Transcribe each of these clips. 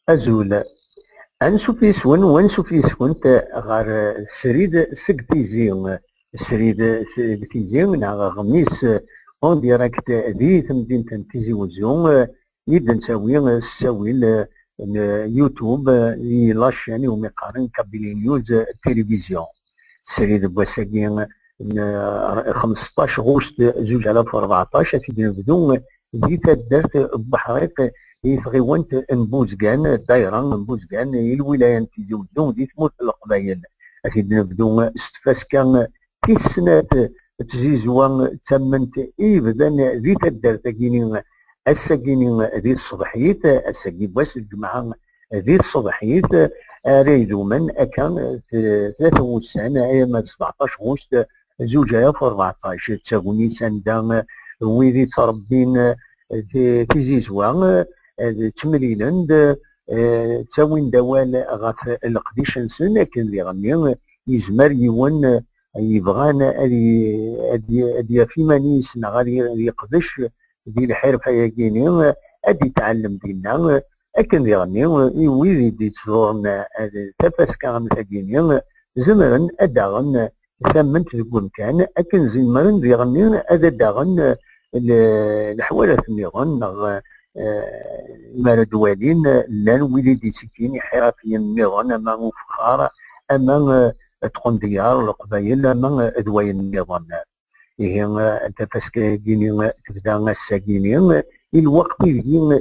أزول أنشوف يسون ونشوف يسون غار سريد سكتيزيون سريد سكتيزيون ناغ غميس اون ديراكت دي تمدينة تيزي وزيون يد نساوي ساوي يوتيوب لاشين ومقارن كابيلي نيوز تلفزيون سريد بواساكي 15 غشت 2014 في نبدو دي تدرت بحريق يفغيونت نبوزكان دايرة نبوزكان الولايات تيزيودون دي تموت القبايل أكيد نبدو ستفاسكا في السنة تزيزوا تمنت إبدا ذي تدرت كيني الساكيني ذي الصبحيت الساكي بواس الجمعة ذي الصبحيت ريدو من أكان 93 أيام 17 غشت 2014 تساوني سندا ويدي تربين في زيزوا تمليلند تساوين دوال غاف القديش نسن لكن اللي غني يزمر يون يبغان ادي في مانيس غادي يقدش دي الحرفه ياكيني ادي يتعلم دينا لكن اللي غني ويدي تزورنا تفاسكا غنتاكيني زمرا اداغن ثمنت تقول كان اكن زمرا اللي غني اداغن الحوالات النيغون المرد والين لان وليدي سكيني حرفيا النيغون اما مفخار اما تكون ديار القبايل اما ادوين النيغون هي تفاسكيني تبدا الساكيني الوقت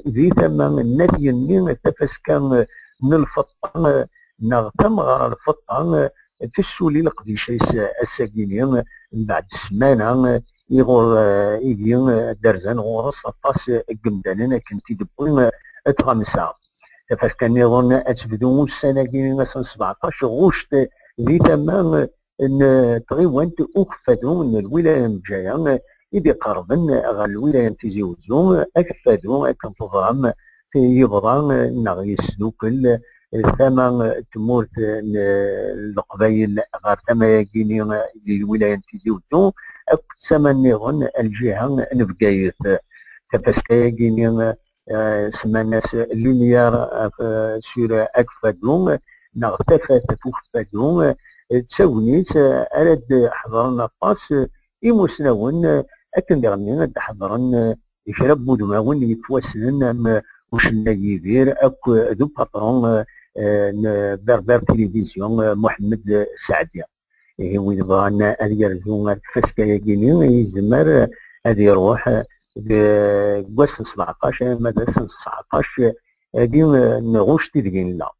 ذي ثم النفي تفاسكا من الفطان نغتم غير الفطان في السولي القديشيس الساكيني من بعد السمانه يغور يجي درزان غورس أطاس الجمدان كنتي دبوين تغمسا فاش كان يظن أتبدو السنة كيني مثلا 17 غوشت ذي تمام ان تغيوانت أكفدو من الولاية الجاية إذا قربن غا الولاية تيزي وزون أكفدو أكن تضرم في يبران نغي السلوكل ثما تمورت القبايل غير ثما كيني الولاية تيزي وزون أكتسمنيغن الجهة نبقايث تفاسكايا كيني سماناس لوميار سور أكفادون نغتفى تفوفادون تساونيت أراد حضرنا باس إموسناون أكن دغني حضرن يشرب بودماون يتواسلن وشنا يدير أكو ذو باترون بربر تلفزيون محمد سعدي وإذا بغانا هذي يرجو تفاسكايا كيني يزمر هذي يروح بوسن 17 مدرسة 19 هذي نغوش تدقين لا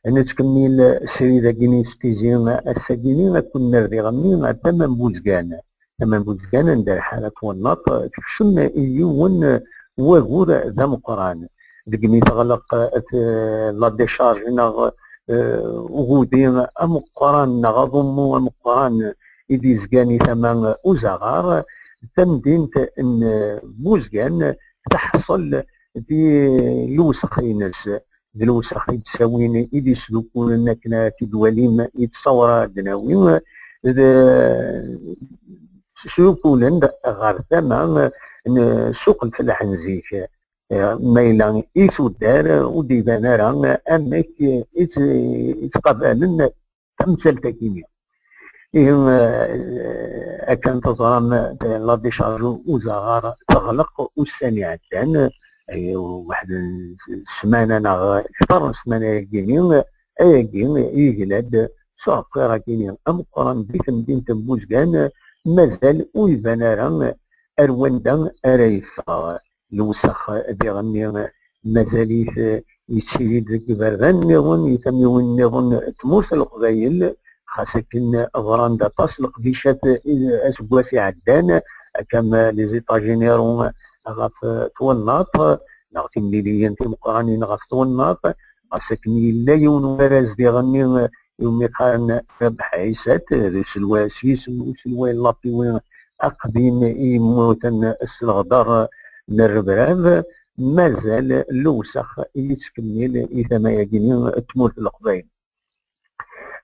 نتكمل سيدة كيني ستيزين الساكيني كنا نردي غني تمام بوزكان ندير حالة والنط تكشم إيون وغور ذا مقران دقني تغلق لا ديشارج نغ وغودين أمقران نغضمو أمقران إذي زكاني ثمان أزغار تمدينة ان بوزكان تحصل في لوسخينس الوسخ يتساوين إذي سلوكون أنكنا تدواليم يتصور دناوين سلوكون غير ثما سوق الفلاح نزيك ميلا إيثو دار وديبانا راه أماك يتقابلن تمثال تاكينيا كان تظلم لا ديشارج وزغار تغلق والثاني عدان واحد السمانه انا اكثر سمانه كيني يجلد سوق راه كاينين امقران ديك مدينه بوزكان مازال ويبان راه ارواندا رايفه الوسخ ديغني مازال يسيد كبردان نظن يسميون نظن تموت القبايل خاصة فراندا طاس القديشات اسكواسي عدان كما لي زيتاجينيرون غاف توناط نغتي مليليين في مقرانين غاف توناط خاصكني لا يون وراز ديغني يومي قارن بحيسات سلوا سويس وسلوا لابيوين اقديم يموتن السلغدار للربراب مازال الوسخ يتكمل إذا يجيني تموت القبايل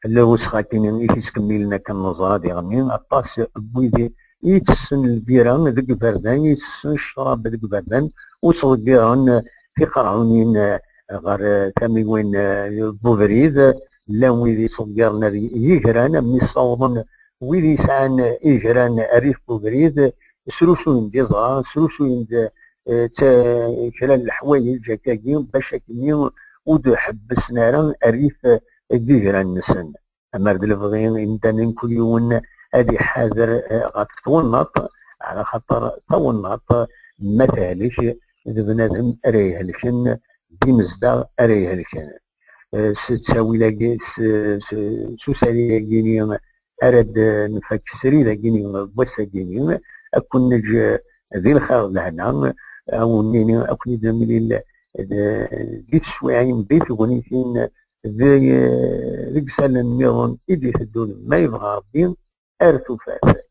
الوسخ كاين يتكمل لنا كنظرة ديغني الطاس بويدي يتسن البيران ذك بردان، يتسن الشراب ذك بردان، وصدقيران في قرعونين غير ثمين بوفريد لا ويدي صدقيرنا يجران من الصوضن ويدي يسعان يجران أريف بوفريد سروسو يندي زغا سروسو يند خلال الحوايج هكاكي باش كني ودو حبس نارا أريف يجران نسن. أما رد الفضين إنتان كل يوم هذه حاضر غتتونط على خاطر تونط ما تهلكش بنادم أريه لكن بمزدا أريه لكن ستساوي لاكي سوسالي لاكيني أرد نفك سري لاكيني بوسا كيني أكون نج ذي الخير لهنا أو نيني أكون دملي ديت شويعين بيت ونيتين ذي رجسال النيرون إدي تدون ما يبغى ربي أرثو فات.